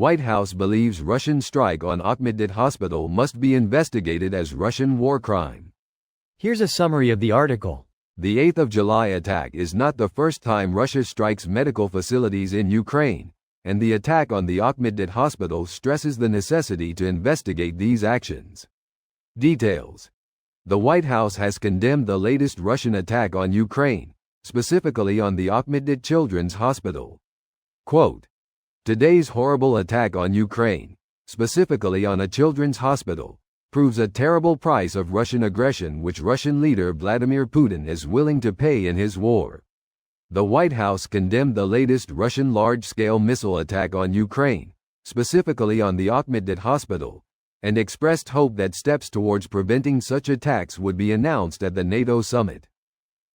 White House believes Russian strike on Okhmatdyt hospital must be investigated as Russian war crime. Here's a summary of the article. The 8th of July attack is not the first time Russia strikes medical facilities in Ukraine, and the attack on the Okhmatdyt hospital stresses the necessity to investigate these actions. Details. The White House has condemned the latest Russian attack on Ukraine, specifically on the Okhmatdyt Children's Hospital. Quote, "Today's horrible attack on Ukraine, specifically on a children's hospital, proves a terrible price of Russian aggression which Russian leader Vladimir Putin is willing to pay in his war." The White House condemned the latest Russian large-scale missile attack on Ukraine, specifically on the Okhmatdyt hospital, and expressed hope that steps towards preventing such attacks would be announced at the NATO summit.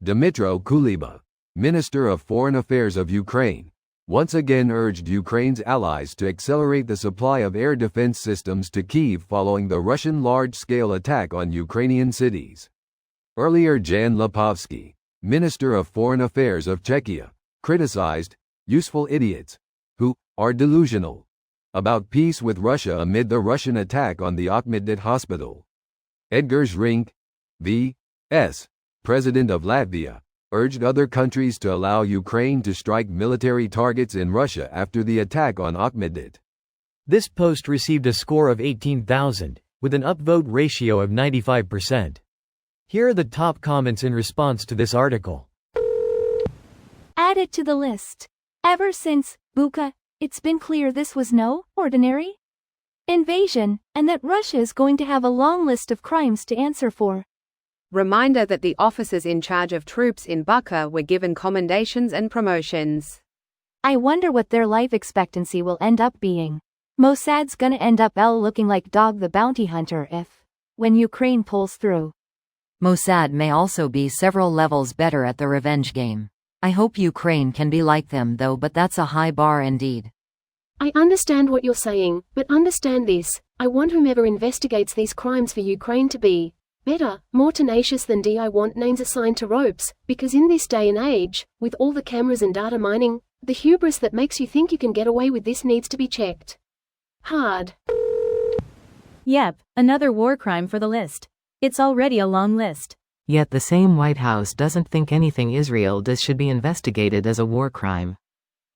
Dmytro Kuleba, Minister of Foreign Affairs of Ukraine, once again urged Ukraine's allies to accelerate the supply of air defense systems to Kyiv following the Russian large-scale attack on Ukrainian cities. Earlier, Jan Lipovsky, Minister of Foreign Affairs of Czechia, criticized "useful idiots" who are delusional about peace with Russia amid the Russian attack on the Okhmatdyt hospital. Edgars Rink, V.S. President of Latvia, urged other countries to allow Ukraine to strike military targets in Russia after the attack on Okhmatdyt. This post received a score of 18,000, with an upvote ratio of 95%. Here are the top comments in response to this article. Add it to the list. Ever since Bucha, it's been clear this was no ordinary invasion, and that Russia is going to have a long list of crimes to answer for. Reminder that the officers in charge of troops in Bucha were given commendations and promotions. I wonder what their life expectancy will end up being. Mossad's gonna end up looking like Dog the Bounty Hunter when Ukraine pulls through. Mossad may also be several levels better at the revenge game. I hope Ukraine can be like them though, but that's a high bar indeed. I understand what you're saying, but understand this: I want whomever investigates these crimes for Ukraine to be better, more tenacious than I want names assigned to ropes, because in this day and age, with all the cameras and data mining, the hubris that makes you think you can get away with this needs to be checked hard. Yep, another war crime for the list. It's already a long list. Yet the same White House doesn't think anything Israel does should be investigated as a war crime.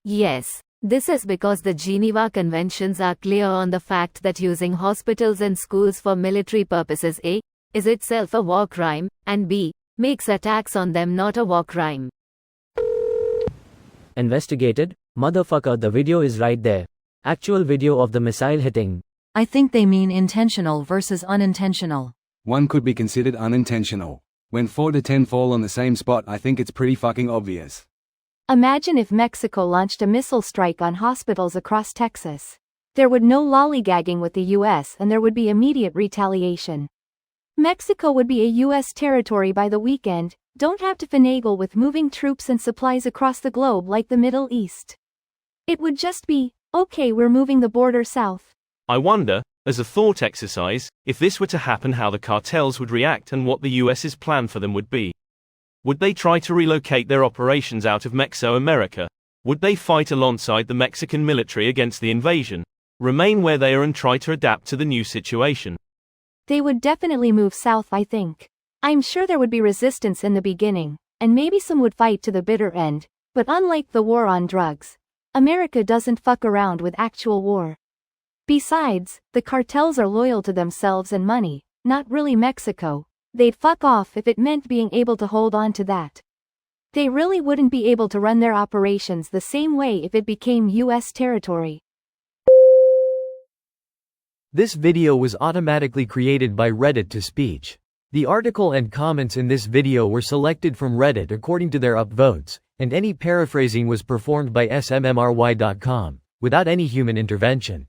Yes, this is because the Geneva Conventions are clear on the fact that using hospitals and schools for military purposes A. is itself a war crime, and B. makes attacks on them not a war crime. Investigated? Motherfucker, the video is right there. Actual video of the missile hitting. I think they mean intentional versus unintentional. One could be considered unintentional. When 4 to 10 fall on the same spot, I think it's pretty fucking obvious. Imagine if Mexico launched a missile strike on hospitals across Texas. There would no lollygagging with the US and there would be immediate retaliation. Mexico would be a US territory by the weekend, don't have to finagle with moving troops and supplies across the globe like the Middle East. It would just be, okay, we're moving the border south. I wonder, as a thought exercise, if this were to happen, how the cartels would react and what the US's plan for them would be. Would they try to relocate their operations out of Mesoamerica? Would they fight alongside the Mexican military against the invasion? Remain where they are and try to adapt to the new situation? They would definitely move south, I think. I'm sure there would be resistance in the beginning, and maybe some would fight to the bitter end, but unlike the war on drugs, America doesn't fuck around with actual war. Besides, the cartels are loyal to themselves and money, not really Mexico. They'd fuck off if it meant being able to hold on to that. They really wouldn't be able to run their operations the same way if it became US territory. This video was automatically created by Reddit to speech. The article and comments in this video were selected from Reddit according to their upvotes, and any paraphrasing was performed by smmry.com, without any human intervention.